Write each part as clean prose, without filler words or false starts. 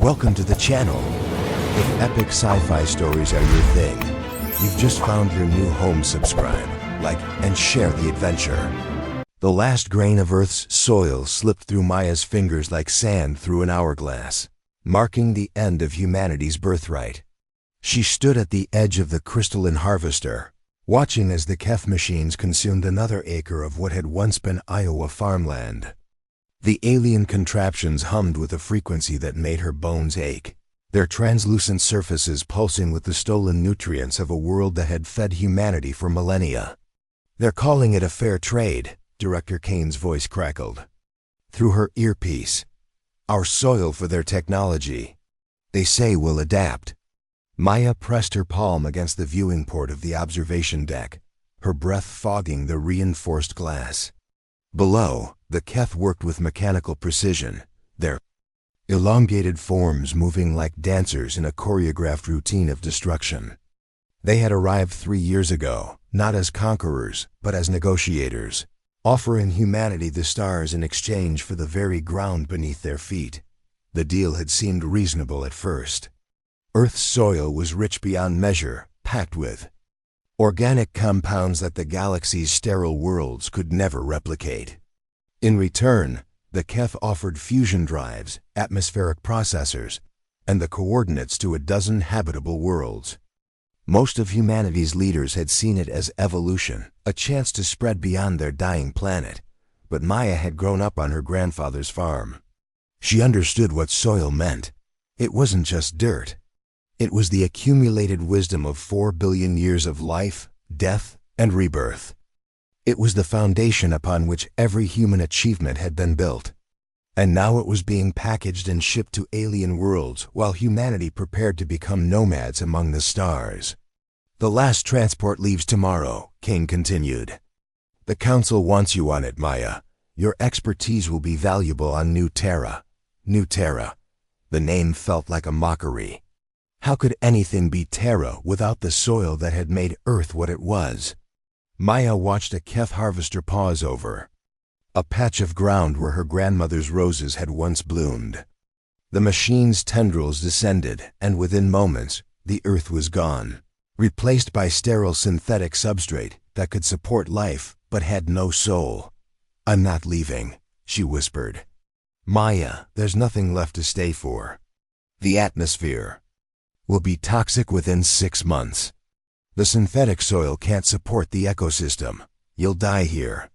Welcome to the channel. If epic sci-fi stories are your thing, you've just found your new home. Subscribe, like, and share the adventure. The last grain of Earth's soil slipped through Maya's fingers like sand through an hourglass, marking the end of humanity's birthright. She stood at the edge of the crystalline harvester, watching as the Kef machines consumed another acre of what had once been Iowa farmland. The alien contraptions hummed with a frequency that made her bones ache, their translucent surfaces pulsing with the stolen nutrients of a world that had fed humanity for millennia. "They're calling it a fair trade," Director Kane's voice crackled through her earpiece. "Our soil for their technology. They say we'll adapt." Maya pressed her palm against the viewing port of the observation deck, her breath fogging the reinforced glass. Below, the Keth worked with mechanical precision, their elongated forms moving like dancers in a choreographed routine of destruction. They had arrived 3 years ago, not as conquerors, but as negotiators, offering humanity the stars in exchange for the very ground beneath their feet. The deal had seemed reasonable at first. Earth's soil was rich beyond measure, packed with organic compounds that the galaxy's sterile worlds could never replicate. In return, the Keth offered fusion drives, atmospheric processors, and the coordinates to a dozen habitable worlds. Most of humanity's leaders had seen it as evolution, a chance to spread beyond their dying planet, but Maya had grown up on her grandfather's farm. She understood what soil meant. It wasn't just dirt. It was the accumulated wisdom of 4 billion years of life, death, and rebirth. It was the foundation upon which every human achievement had been built. And now it was being packaged and shipped to alien worlds while humanity prepared to become nomads among the stars. "The last transport leaves tomorrow," King continued. "The Council wants you on it, Maya. Your expertise will be valuable on New Terra." New Terra. The name felt like a mockery. How could anything be Terra without the soil that had made Earth what it was? Maya watched a Keth harvester pause over a patch of ground where her grandmother's roses had once bloomed. The machine's tendrils descended, and within moments, the Earth was gone, replaced by sterile synthetic substrate that could support life but had no soul. "I'm not leaving," she whispered. "Maya, there's nothing left to stay for. The atmosphere will be toxic within 6 months. The synthetic soil can't support the ecosystem. You'll die here."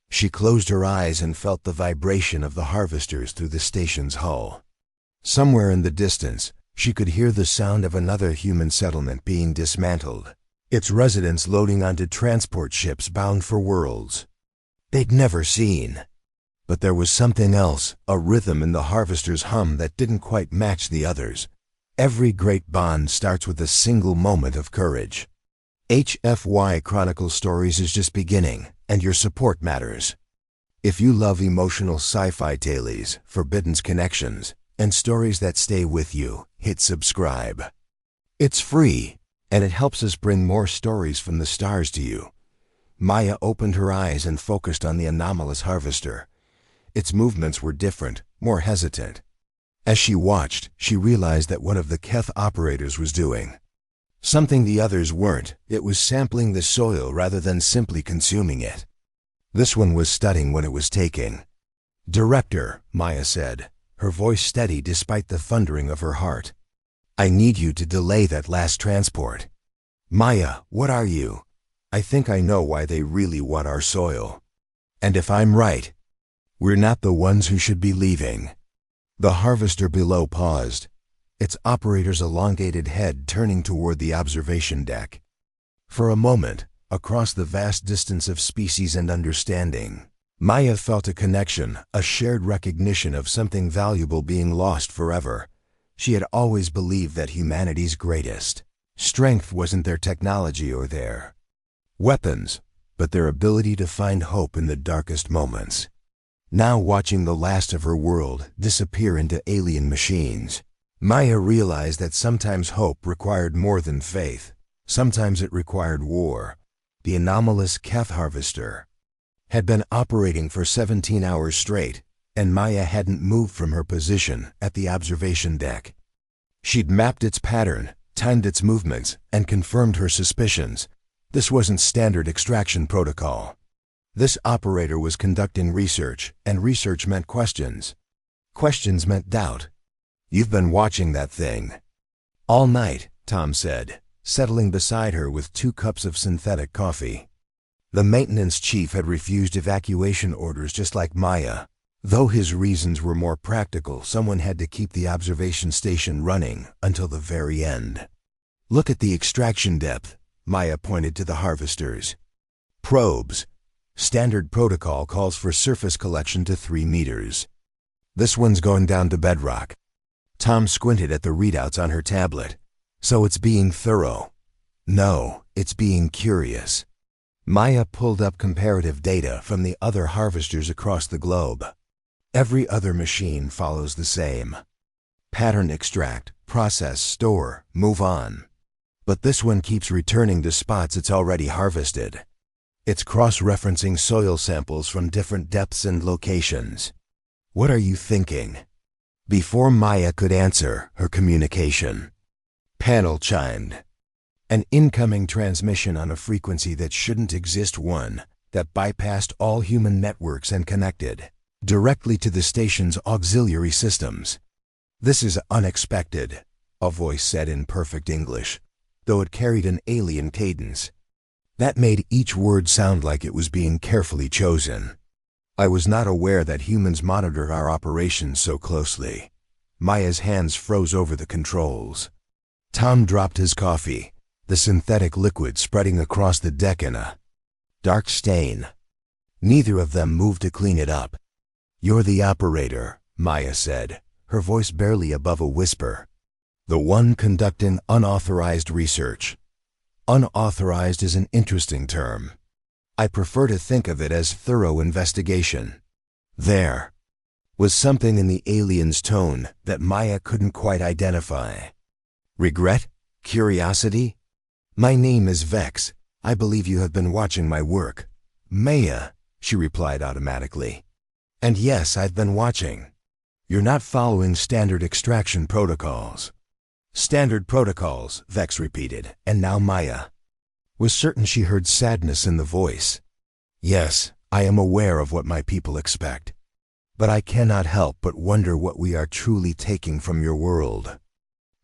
She closed her eyes and felt the vibration of the harvesters through the station's hull. Somewhere in the distance, she could hear the sound of another human settlement being dismantled, its residents loading onto transport ships bound for worlds they'd never seen. But there was something else, a rhythm in the harvester's hum that didn't quite match the others. Every great bond starts with a single moment of courage. HFY Chronicle Stories is just beginning, and your support matters. If you love emotional sci-fi tales, forbidden connections, and stories that stay with you, hit subscribe. It's free, and it helps us bring more stories from the stars to you. Maya opened her eyes and focused on the anomalous harvester. Its movements were different, more hesitant. As she watched, she realized that one of the Keth operators was doing something the others weren't. It was sampling the soil rather than simply consuming it. This one was studying what it was taking. "Director," Maya said, her voice steady despite the thundering of her heart, "I need you to delay that last transport." "Maya, what are you? I think I know why they really want our soil. And if I'm right, we're not the ones who should be leaving." The harvester below paused, its operator's elongated head turning toward the observation deck. For a moment, across the vast distance of species and understanding, Maya felt a connection, a shared recognition of something valuable being lost forever. She had always believed that humanity's greatest strength wasn't their technology or their weapons, but their ability to find hope in the darkest moments. Now watching the last of her world disappear into alien machines, Maya realized that sometimes hope required more than faith. Sometimes it required war. The anomalous Keth harvester had been operating for 17 hours straight, and Maya hadn't moved from her position at the observation deck. She'd mapped its pattern, timed its movements, and confirmed her suspicions. This wasn't standard extraction protocol. This operator was conducting research, and research meant questions. Questions meant doubt. "You've been watching that thing." "All night," Tom said, settling beside her with 2 cups of synthetic coffee. The maintenance chief had refused evacuation orders just like Maya. Though his reasons were more practical, someone had to keep the observation station running until the very end. "Look at the extraction depth," Maya pointed to the harvesters. "Probes. Standard protocol calls for surface collection to 3 meters. This one's going down to bedrock." Tom squinted at the readouts on her tablet. "So it's being thorough." "No, it's being curious." Maya pulled up comparative data from the other harvesters across the globe. Every other machine follows the same. Pattern, extract, process, store, move on. But this one keeps returning to spots it's already harvested. It's cross-referencing soil samples from different depths and locations. "What are you thinking?" Before Maya could answer, her communication panel chimed. An incoming transmission on a frequency that shouldn't exist, one that bypassed all human networks and connected directly to the station's auxiliary systems. "This is unexpected," a voice said in perfect English, though it carried an alien cadence. That made each word sound like it was being carefully chosen. "I was not aware that humans monitor our operations so closely." Maya's hands froze over the controls. Tom dropped his coffee, the synthetic liquid spreading across the deck in a dark stain. Neither of them moved to clean it up. "You're the operator," Maya said, her voice barely above a whisper. "The one conducting unauthorized research." Unauthorized is an interesting term. I prefer to think of it as thorough investigation. There was something in the alien's tone that Maya couldn't quite identify. Regret? Curiosity? "My name is Vex. I believe you have been watching my work." "Maya," she replied automatically. "And yes, I've been watching." "You're not following standard extraction protocols." "Standard protocols," Vex repeated, and now Maya was certain she heard sadness in the voice. "Yes, I am aware of what my people expect. But I cannot help but wonder what we are truly taking from your world."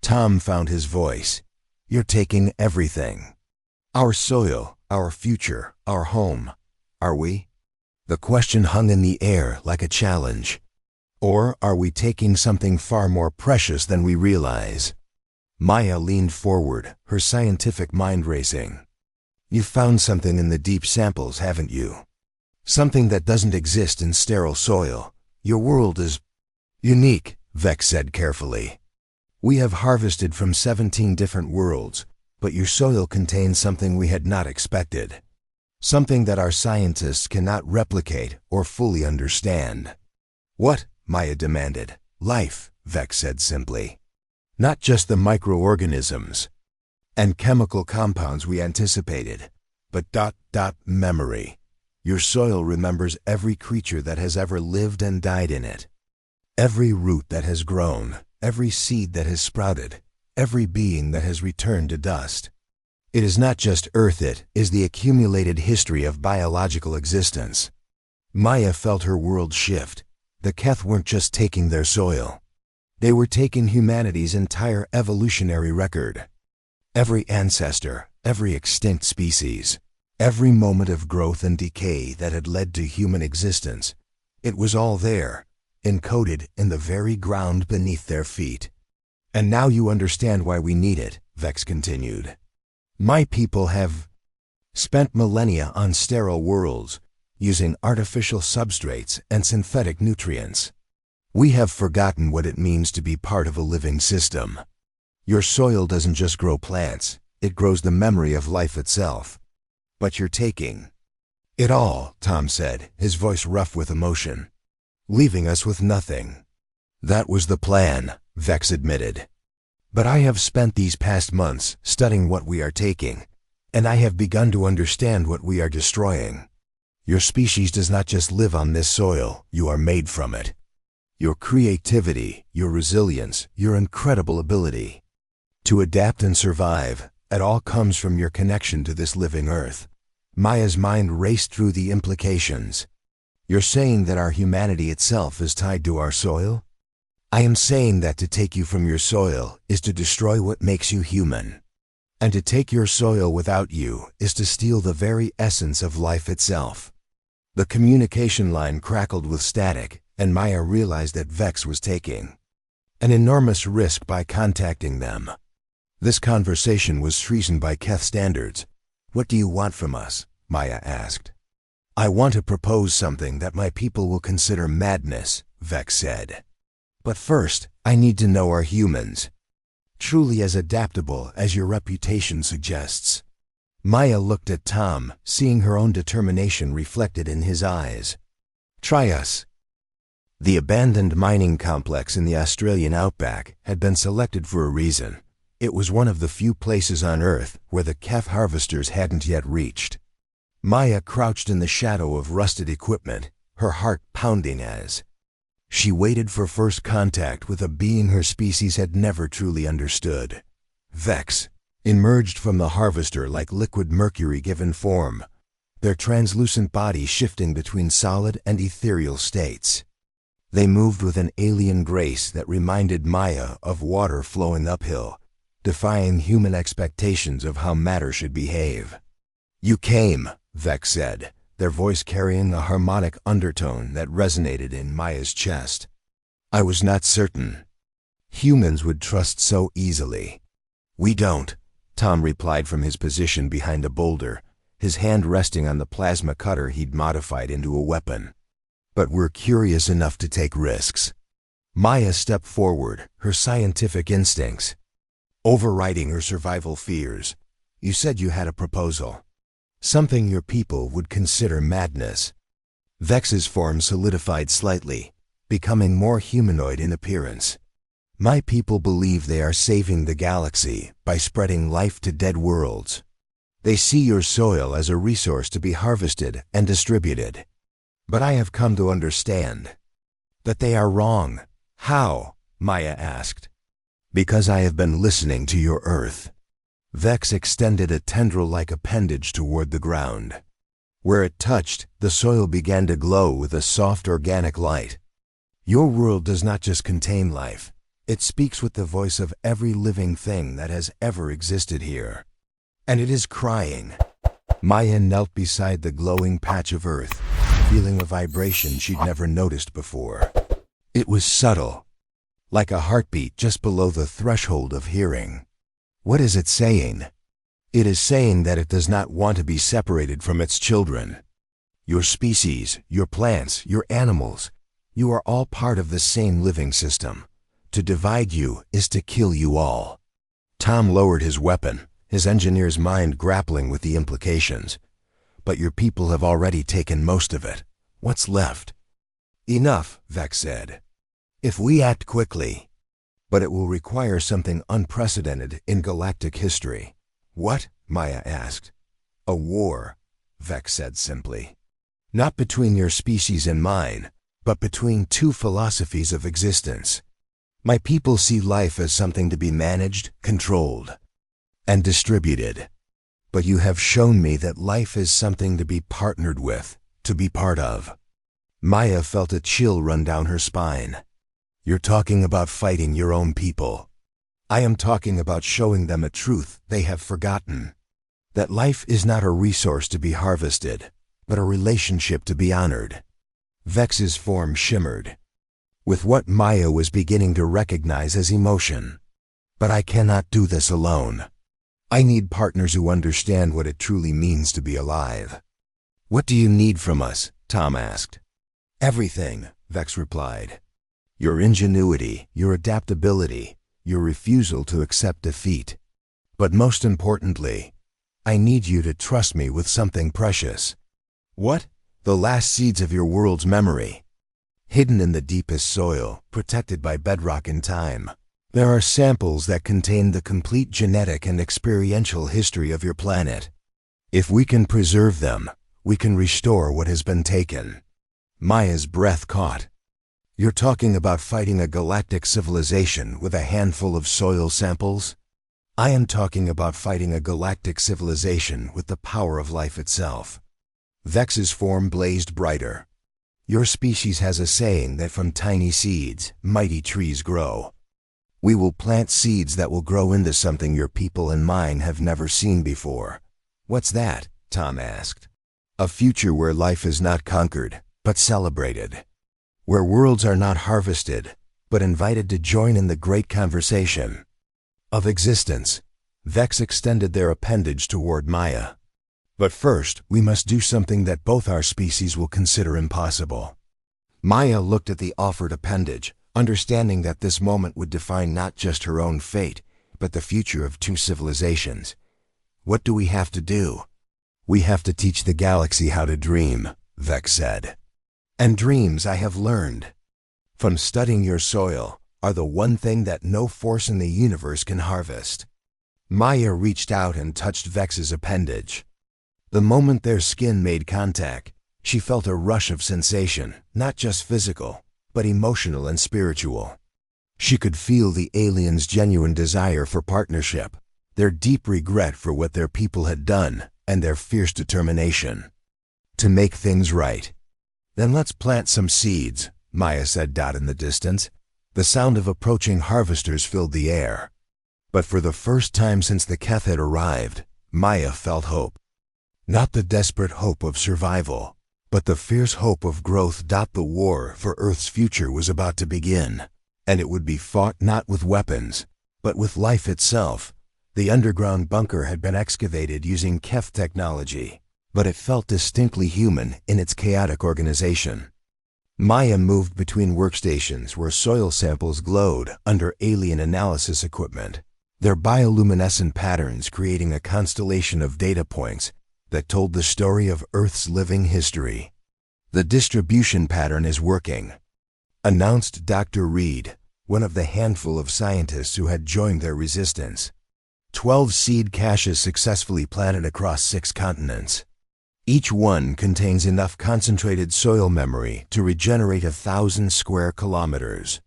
Tom found his voice. "You're taking everything. Our soil, our future, our home. Are we?" The question hung in the air like a challenge. Or are we taking something far more precious than we realize? Maya leaned forward, her scientific mind racing. "You've found something in the deep samples, haven't you? Something that doesn't exist in sterile soil. Your world is unique," Vex said carefully. "We have harvested from 17 different worlds, but your soil contains something we had not expected. Something that our scientists cannot replicate or fully understand." "What?" Maya demanded. "Life," Vex said simply. "Not just the microorganisms and chemical compounds we anticipated, but memory. Your soil remembers every creature that has ever lived and died in it. Every root that has grown, every seed that has sprouted, every being that has returned to dust. It is not just Earth, it is the accumulated history of biological existence." Maya felt her world shift. The Keth weren't just taking their soil. They were taking humanity's entire evolutionary record. Every ancestor, every extinct species, every moment of growth and decay that had led to human existence. It was all there, encoded in the very ground beneath their feet. "And now you understand why we need it," Vex continued. "My people have spent millennia on sterile worlds, using artificial substrates and synthetic nutrients. We have forgotten what it means to be part of a living system. Your soil doesn't just grow plants, it grows the memory of life itself. But you're taking it all," Tom said, his voice rough with emotion, "leaving us with nothing." "That was the plan," Vex admitted. "But I have spent these past months studying what we are taking, and I have begun to understand what we are destroying. Your species does not just live on this soil, you are made from it. Your creativity, your resilience, your incredible ability to adapt and survive, it all comes from your connection to this living Earth. Maya's mind raced through the implications. You're saying that our humanity itself is tied to our soil? I am saying that to take you from your soil is to destroy what makes you human. And to take your soil without you is to steal the very essence of life itself. The communication line crackled with static, and Maya realized that Vex was taking an enormous risk by contacting them. This conversation was treason by Keth standards. What do you want from us? Maya asked. I want to propose something that my people will consider madness, Vex said. But first, I need to know our humans. Truly as adaptable as your reputation suggests. Maya looked at Tom, seeing her own determination reflected in his eyes. Try us. The abandoned mining complex in the Australian outback had been selected for a reason. It was one of the few places on Earth where the Kef harvesters hadn't yet reached. Maya crouched in the shadow of rusted equipment, her heart pounding as she waited for first contact with a being her species had never truly understood. Vex emerged from the harvester like liquid mercury given form, their translucent bodies shifting between solid and ethereal states. They moved with an alien grace that reminded Maya of water flowing uphill, defying human expectations of how matter should behave. You came, Vex said, their voice carrying a harmonic undertone that resonated in Maya's chest. I was not certain humans would trust so easily. We don't, Tom replied from his position behind a boulder, his hand resting on the plasma cutter he'd modified into a weapon. But we're curious enough to take risks. Maya stepped forward, her scientific instincts overriding her survival fears. You said you had a proposal. Something your people would consider madness. Vex's form solidified slightly, becoming more humanoid in appearance. My people believe they are saving the galaxy by spreading life to dead worlds. They see your soil as a resource to be harvested and distributed. But I have come to understand that they are wrong. How? Maya asked. Because I have been listening to your Earth. Vex extended a tendril-like appendage toward the ground. Where it touched, the soil began to glow with a soft organic light. Your world does not just contain life. It speaks with the voice of every living thing that has ever existed here. And it is crying. Maya knelt beside the glowing patch of Earth, feeling a vibration she'd never noticed before. It was subtle, like a heartbeat just below the threshold of hearing. What is it saying? It is saying that it does not want to be separated from its children. Your species, your plants, your animals, you are all part of the same living system. To divide you is to kill you all. Tom lowered his weapon, his engineer's mind grappling with the implications. But your people have already taken most of it. What's left? Enough, Vex said. If we act quickly. But it will require something unprecedented in galactic history. What? Maya asked. A war, Vex said simply. Not between your species and mine, but between two philosophies of existence. My people see life as something to be managed, controlled, and distributed. But you have shown me that life is something to be partnered with, to be part of. Maya felt a chill run down her spine. You're talking about fighting your own people. I am talking about showing them a truth they have forgotten. That life is not a resource to be harvested, but a relationship to be honored. Vex's form shimmered with what Maya was beginning to recognize as emotion. But I cannot do this alone. I need partners who understand what it truly means to be alive. What do you need from us? Tom asked. Everything, Vex replied. Your ingenuity, your adaptability, your refusal to accept defeat. But most importantly, I need you to trust me with something precious. What? The last seeds of your world's memory. Hidden in the deepest soil, protected by bedrock and time. There are samples that contain the complete genetic and experiential history of your planet. If we can preserve them, we can restore what has been taken. Maya's breath caught. You're talking about fighting a galactic civilization with a handful of soil samples? I am talking about fighting a galactic civilization with the power of life itself. Vex's form blazed brighter. Your species has a saying that from tiny seeds, mighty trees grow. We will plant seeds that will grow into something your people and mine have never seen before. What's that? Tom asked. A future where life is not conquered, but celebrated. Where worlds are not harvested, but invited to join in the great conversation of existence. Vex extended their appendage toward Maya. But first, we must do something that both our species will consider impossible. Maya looked at the offered appendage, understanding that this moment would define not just her own fate, but the future of two civilizations. What do we have to do? We have to teach the galaxy how to dream, Vex said. And dreams, I have learned from studying your soil, are the one thing that no force in the universe can harvest. Maya reached out and touched Vex's appendage. The moment their skin made contact, she felt a rush of sensation, not just physical, but emotional and spiritual. She could feel the aliens' genuine desire for partnership, their deep regret for what their people had done, and their fierce determination to make things right. Then let's plant some seeds, Maya said in the distance. The sound of approaching harvesters filled the air. But for the first time since the Keth had arrived, Maya felt hope. Not the desperate hope of survival, but the fierce hope of growth. The war for Earth's future was about to begin, and it would be fought not with weapons, but with life itself. The underground bunker had been excavated using Keth technology, but it felt distinctly human in its chaotic organization. Maya moved between workstations where soil samples glowed under alien analysis equipment, their bioluminescent patterns creating a constellation of data points that told the story of Earth's living history. The distribution pattern is working, announced Dr. Reed, one of the handful of scientists who had joined their resistance. 12 seed caches successfully planted across 6 continents. Each one contains enough concentrated soil memory to regenerate 1,000 square kilometers.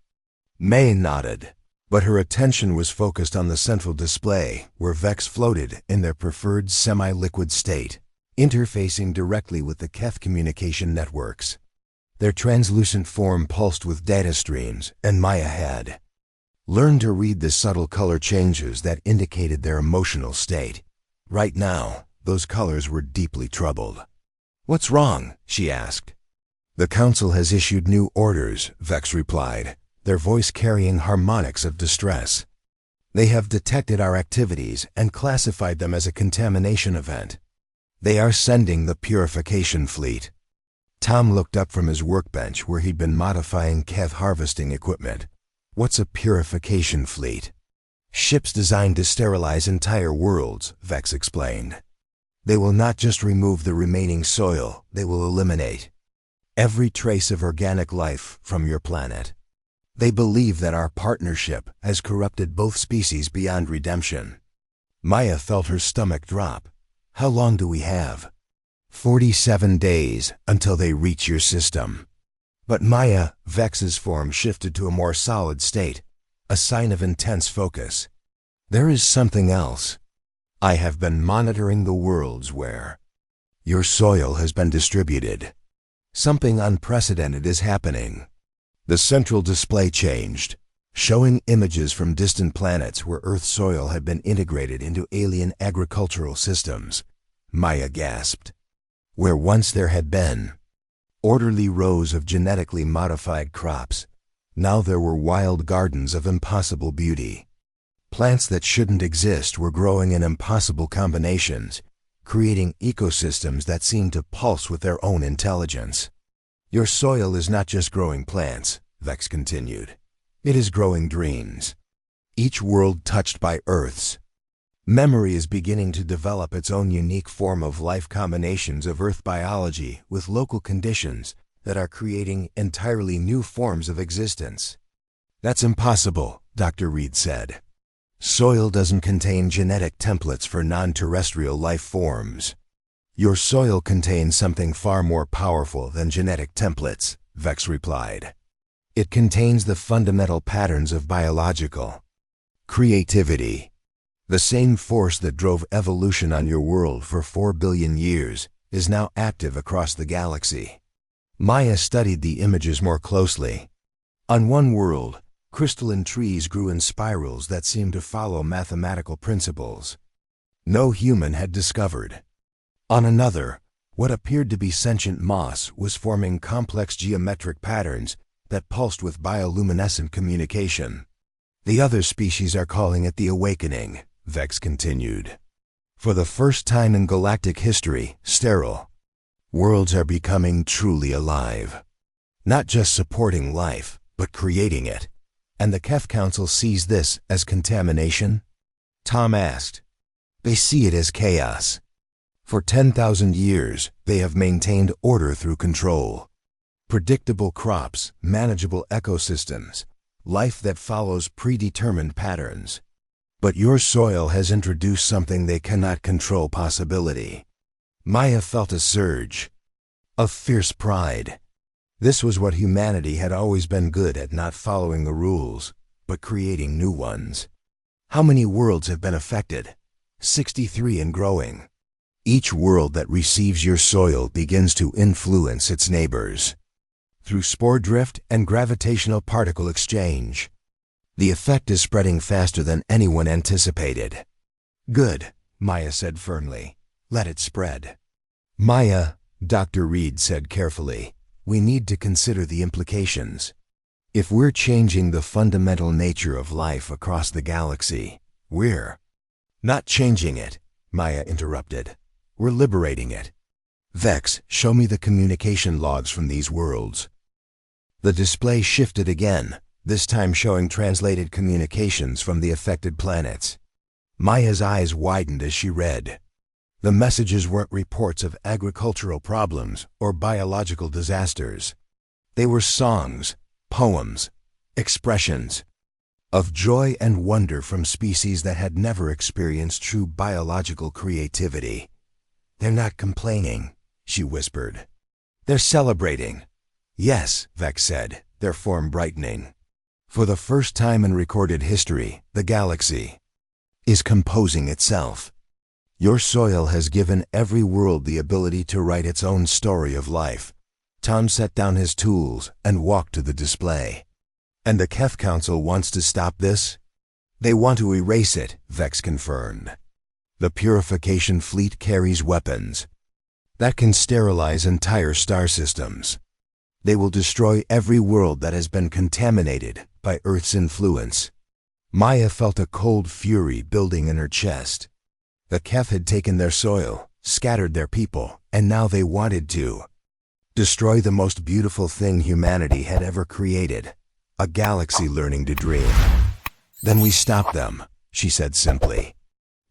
May nodded, but her attention was focused on the central display where Vex floated in their preferred semi-liquid state, interfacing directly with the Keth communication networks. Their translucent form pulsed with data streams, and Maya had learned to read the subtle color changes that indicated their emotional state. Right now, those colors were deeply troubled. What's wrong? She asked. The Council has issued new orders, Vex replied, their voice carrying harmonics of distress. They have detected our activities and classified them as a contamination event. They are sending the purification fleet. Tom looked up from his workbench where he'd been modifying Keth harvesting equipment. What's a purification fleet? Ships designed to sterilize entire worlds, Vex explained. They will not just remove the remaining soil, they will eliminate every trace of organic life from your planet. They believe that our partnership has corrupted both species beyond redemption. Maya felt her stomach drop. How long do we have? 47 days until they reach your system. But Maya, Vex's form shifted to a more solid state, a sign of intense focus. There is something else. I have been monitoring the worlds where your soil has been distributed. Something unprecedented is happening. The central display changed, showing images from distant planets where Earth's soil had been integrated into alien agricultural systems. Maya gasped. Where once there had been orderly rows of genetically modified crops, now there were wild gardens of impossible beauty. Plants that shouldn't exist were growing in impossible combinations, creating ecosystems that seemed to pulse with their own intelligence. Your soil is not just growing plants, Vex continued. It is growing dreams. Each world touched by Earth's memory is beginning to develop its own unique form of life, combinations of Earth biology with local conditions that are creating entirely new forms of existence. That's impossible, Dr. Reed said. Soil doesn't contain genetic templates for non-terrestrial life forms. Your soil contains something far more powerful than genetic templates, Vex replied. It contains the fundamental patterns of biological creativity. The same force that drove evolution on your world for 4 billion years is now active across the galaxy. Maya studied the images more closely. On one world, crystalline trees grew in spirals that seemed to follow mathematical principles no human had discovered. On another, what appeared to be sentient moss was forming complex geometric patterns that pulsed with bioluminescent communication. The other species are calling it the awakening, Vex continued. For the first time in galactic history, sterile worlds are becoming truly alive. Not just supporting life, but creating it. And the Kef Council sees this as contamination? Tom asked. They see it as chaos. For 10,000 years, they have maintained order through control. Predictable crops, manageable ecosystems, life that follows predetermined patterns. But your soil has introduced something they cannot control possibility. Maya felt a surge of fierce pride. This was what humanity had always been good at, not following the rules, but creating new ones. How many worlds have been affected? 63 and growing. Each world that receives your soil begins to influence its neighbors through spore drift and gravitational particle exchange. The effect is spreading faster than anyone anticipated. Good, Maya said firmly. Let it spread. Maya, Dr. Reed said carefully, we need to consider the implications. If we're changing the fundamental nature of life across the galaxy, we're not changing it, Maya interrupted. We're liberating it. Vex, show me the communication logs from these worlds. The display shifted again, this time showing translated communications from the affected planets. Maya's eyes widened as she read. The messages weren't reports of agricultural problems or biological disasters. They were songs, poems, expressions of joy and wonder from species that had never experienced true biological creativity. They're not complaining, she whispered. They're celebrating. Yes, Vex said, their form brightening. For the first time in recorded history, the galaxy is composing itself. Your soil has given every world the ability to write its own story of life. Tom set down his tools and walked to the display. And the Kef Council wants to stop this? They want to erase it, Vex confirmed. The purification fleet carries weapons that can sterilize entire star systems. They will destroy every world that has been contaminated by Earth's influence. Maya felt a cold fury building in her chest. The Kef had taken their soil, scattered their people, and now they wanted to destroy the most beautiful thing humanity had ever created, a galaxy learning to dream. Then we stop them, she said simply.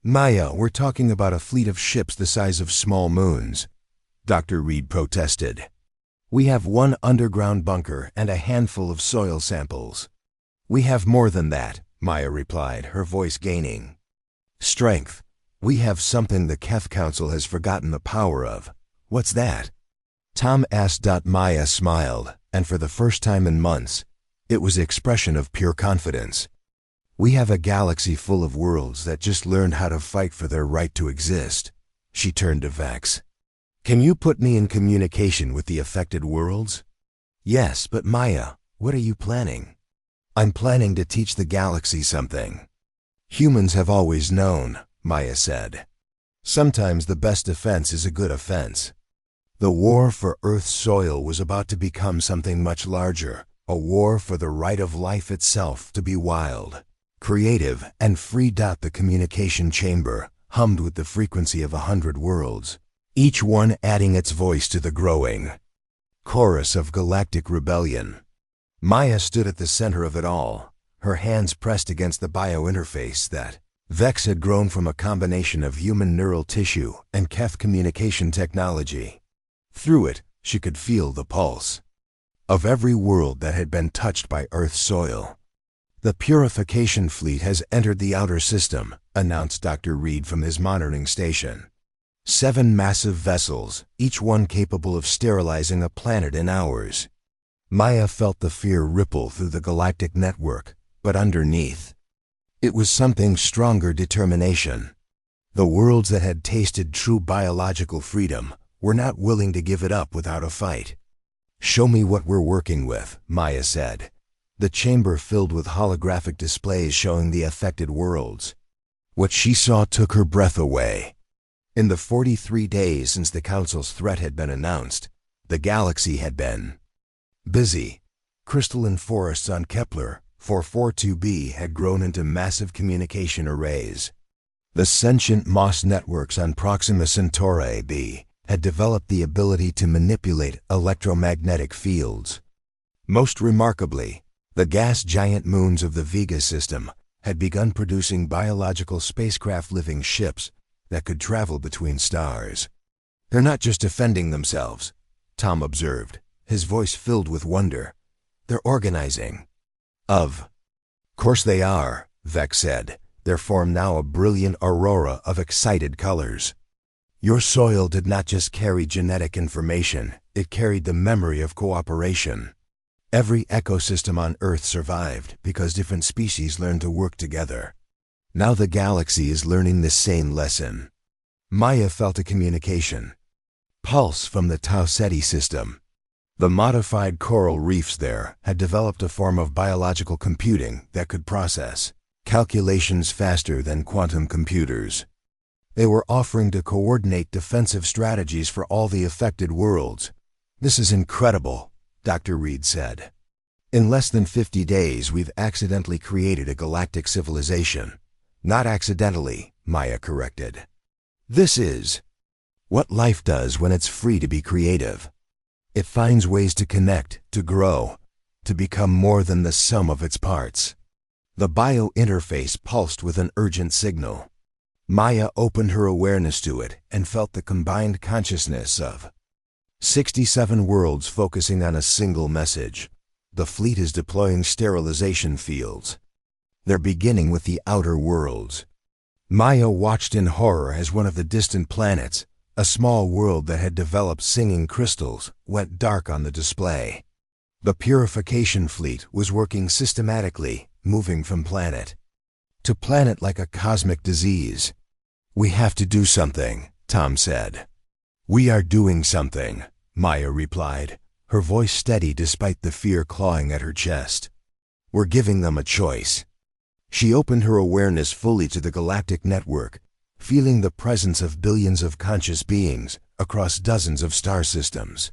Maya, we're talking about a fleet of ships the size of small moons, Dr. Reed protested. We have one underground bunker and a handful of soil samples. We have more than that, Maya replied, her voice gaining strength. We have something the Kef Council has forgotten the power of. What's that? Tom asked. Maya smiled, and for the first time in months, it was the expression of pure confidence. We have a galaxy full of worlds that just learned how to fight for their right to exist. She turned to Vex. Can you put me in communication with the affected worlds? Yes, but Maya, what are you planning? I'm planning to teach the galaxy something. Humans have always known, Maya said. Sometimes the best defense is a good offense. The war for Earth's soil was about to become something much larger, a war for the right of life itself to be wild, creative, and free. The communication chamber hummed with the frequency of 100 worlds, each one adding its voice to the growing chorus of galactic rebellion. Maya stood at the center of it all, her hands pressed against the biointerface that Vex had grown from a combination of human neural tissue and Kef communication technology. Through it, she could feel the pulse of every world that had been touched by Earth's soil. The purification fleet has entered the outer system, announced Dr. Reed from his monitoring station. 7 massive vessels, each one capable of sterilizing a planet in hours. Maya felt the fear ripple through the galactic network, but underneath, it was something stronger: determination. The worlds that had tasted true biological freedom were not willing to give it up without a fight. "Show me what we're working with," Maya said. The chamber filled with holographic displays showing the affected worlds. What she saw took her breath away. In the 43 days since the Council's threat had been announced, the galaxy had been busy. Crystalline forests on Kepler 442b had grown into massive communication arrays. The sentient Moss networks on Proxima Centauri b had developed the ability to manipulate electromagnetic fields. Most remarkably, the gas giant moons of the Vega system had begun producing biological spacecraft-living ships that could travel between stars. "They're not just defending themselves," Tom observed, his voice filled with wonder. "They're organizing." "Of course they are," Vex said. There formed now a brilliant aurora of excited colors. "Your soil did not just carry genetic information, it carried the memory of cooperation. Every ecosystem on Earth survived because different species learned to work together. Now the galaxy is learning the same lesson." Maya felt a communication pulse from the Tau Ceti system. The modified coral reefs there had developed a form of biological computing that could process calculations faster than quantum computers. They were offering to coordinate defensive strategies for all the affected worlds. "This is incredible," Dr. Reed said. "In less than 50 days, we've accidentally created a galactic civilization." "Not accidentally," Maya corrected. "This is what life does when it's free to be creative. It finds ways to connect, to grow, to become more than the sum of its parts." The bio-interface pulsed with an urgent signal. Maya opened her awareness to it and felt the combined consciousness of 67 worlds focusing on a single message. The fleet is deploying sterilization fields. They're beginning with the outer worlds. Maya watched in horror as one of the distant planets, a small world that had developed singing crystals, went dark on the display. The purification fleet was working systematically, moving from planet to planet like a cosmic disease. "We have to do something," Tom said. "We are doing something," Maya replied, her voice steady despite the fear clawing at her chest. "We're giving them a choice." She opened her awareness fully to the galactic network, feeling the presence of billions of conscious beings across dozens of star systems.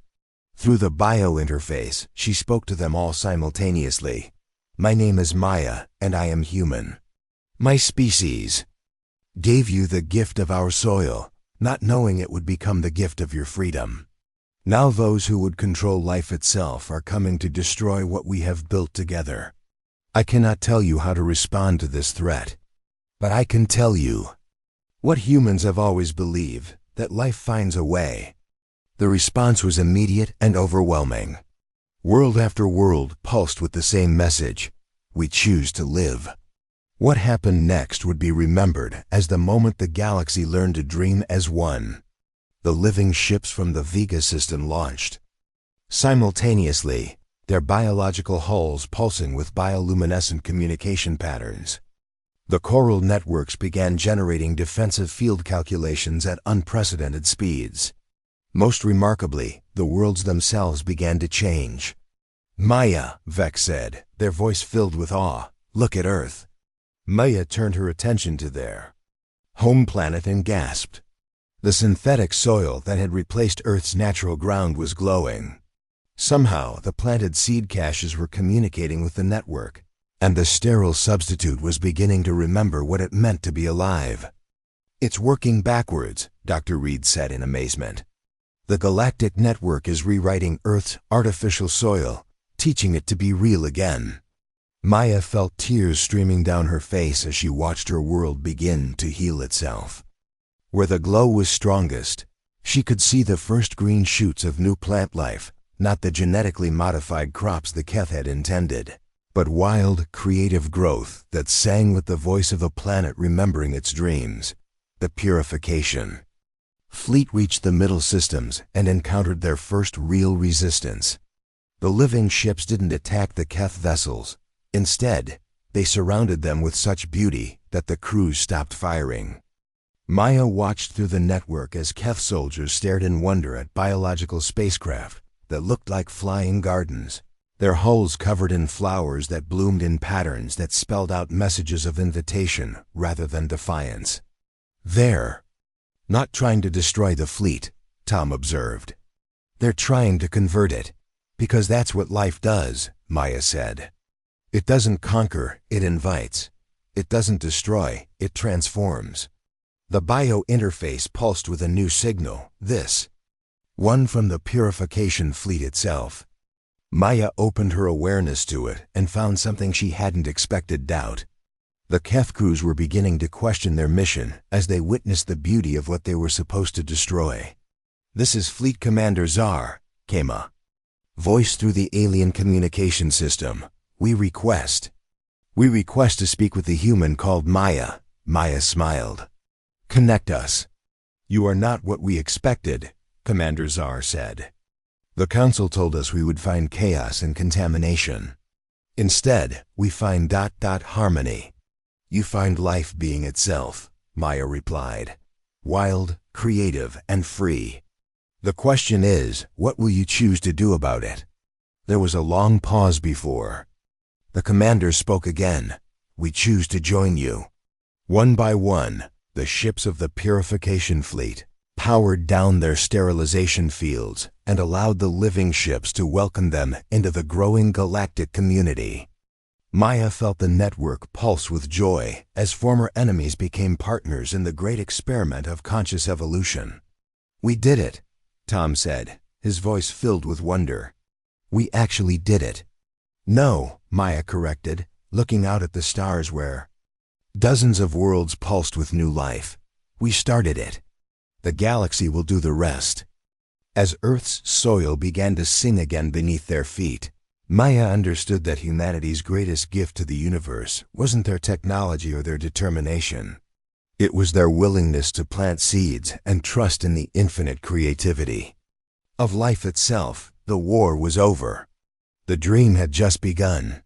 Through the bio-interface, she spoke to them all simultaneously. "My name is Maya, and I am human. My species gave you the gift of our soil, not knowing it would become the gift of your freedom. Now those who would control life itself are coming to destroy what we have built together. I cannot tell you how to respond to this threat, but I can tell you what humans have always believed, that life finds a way." The response was immediate and overwhelming. World after world pulsed with the same message: "We choose to live." What happened next would be remembered as the moment the galaxy learned to dream as one. The living ships from the Vega system launched. Simultaneously, their biological hulls pulsing with bioluminescent communication patterns. The coral networks began generating defensive field calculations at unprecedented speeds. Most remarkably, the worlds themselves began to change. "Maya," Vex said, their voice filled with awe, "look at Earth." Maya turned her attention to their home planet and gasped. The synthetic soil that had replaced Earth's natural ground was glowing. Somehow, the planted seed caches were communicating with the network, and the sterile substitute was beginning to remember what it meant to be alive. "It's working backwards," Dr. Reed said in amazement. "The galactic network is rewriting Earth's artificial soil, teaching it to be real again." Maya felt tears streaming down her face as she watched her world begin to heal itself. Where the glow was strongest, she could see the first green shoots of new plant life, not the genetically modified crops the Keth had intended, but wild, creative growth that sang with the voice of a planet remembering its dreams. The purification fleet reached the middle systems and encountered their first real resistance. The living ships didn't attack the Keth vessels. Instead, they surrounded them with such beauty that the crews stopped firing. Maya watched through the network as Keth soldiers stared in wonder at biological spacecraft that looked like flying gardens, their hulls covered in flowers that bloomed in patterns that spelled out messages of invitation rather than defiance. "They're not trying to destroy the fleet," Tom observed. "They're trying to convert it, because that's what life does," Maya said. "It doesn't conquer, it invites. It doesn't destroy, it transforms." The bio-interface pulsed with a new signal, this one from the purification fleet itself. Maya opened her awareness to it and found something she hadn't expected: doubt. The Keth crews were beginning to question their mission as they witnessed the beauty of what they were supposed to destroy. "This is Fleet Commander Zar," came a voice through the alien communication system. We request to speak with the human called Maya." Maya smiled. "Connect us." "You are not what we expected," Commander Zar said. "The Council told us we would find chaos and contamination. Instead, we find harmony. You find life being itself," Maya replied. "Wild, creative, and free. The question is, what will you choose to do about it?" There was a long pause before the commander spoke again. "We choose to join you." One by one, the ships of the Purification Fleet powered down their sterilization fields and allowed the living ships to welcome them into the growing galactic community. Maya felt the network pulse with joy as former enemies became partners in the great experiment of conscious evolution. "We did it," Tom said, his voice filled with wonder. "We actually did it." "No," Maya corrected, looking out at the stars where dozens of worlds pulsed with new life. "We started it. The galaxy will do the rest." As Earth's soil began to sing again beneath their feet, Maya understood that humanity's greatest gift to the universe wasn't their technology or their determination. It was their willingness to plant seeds and trust in the infinite creativity of life itself. The war was over. The dream had just begun.